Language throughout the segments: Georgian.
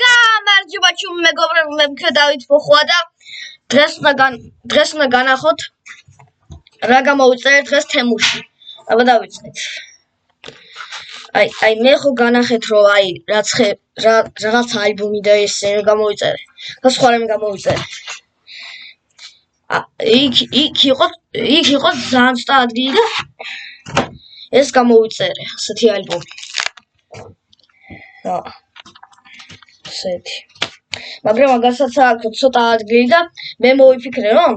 გამარჯობა ჩემი მეგობრებო, მე მხედავით მოხვა და დღეს უნდა განახოთ რა გამოვიწერეთ დღეს თემუში. აბა დავიწყეთ. აი მე ხო განახეთ რომ აი რაღაც ალბომი და ესე გამოვიწერე. და სხვა რამე გამოვიწერე. იქ იყო ძალიან ცოტა ადგილი და ეს გამოვიწერე ასეთი ალბომი. ასეთი. მაგრამ მაგასაც აქვს ცოტა ადგილი და მე მოვიფიქრე რომ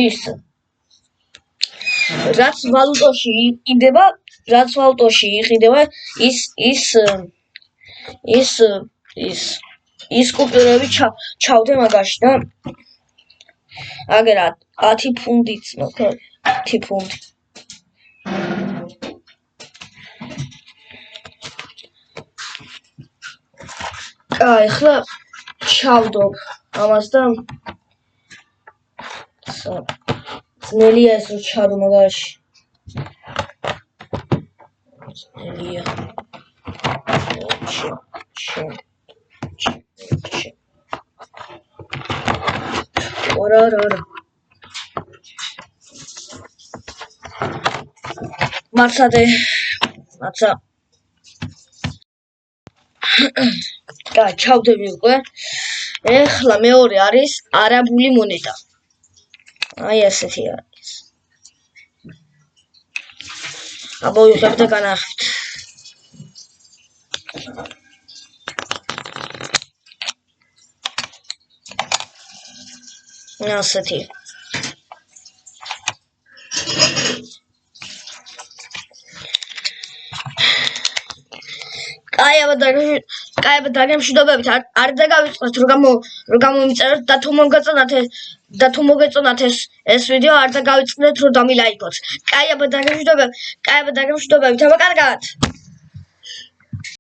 ის რაც ვალუტოში იყიდება ის კუპიურები ჩავდე მაგაში და აგერ 10 ფუნდიც მოხდა 10 ფუნდი. ახლა ჩავდობ ამას და ძნელია ეს რომ ჩადო მაგაში. ძნელია. ora. Mața. Da, ჩავდები უკვე. ეხლა მეორე არის არაბული მონეტა. აი ასეთი არის. ამოვიღებ და განახებთ. ასეთი. კაი დაგემშვიდობებით არ დაგავიწყოთ რომ გამომიწეროთ და თუ მოგეწონათ ეს ვიდეო არ დაგავიწყდეთ რომ დამილაიქოთ. კაი დაგემშვიდობებით აბა კარგად.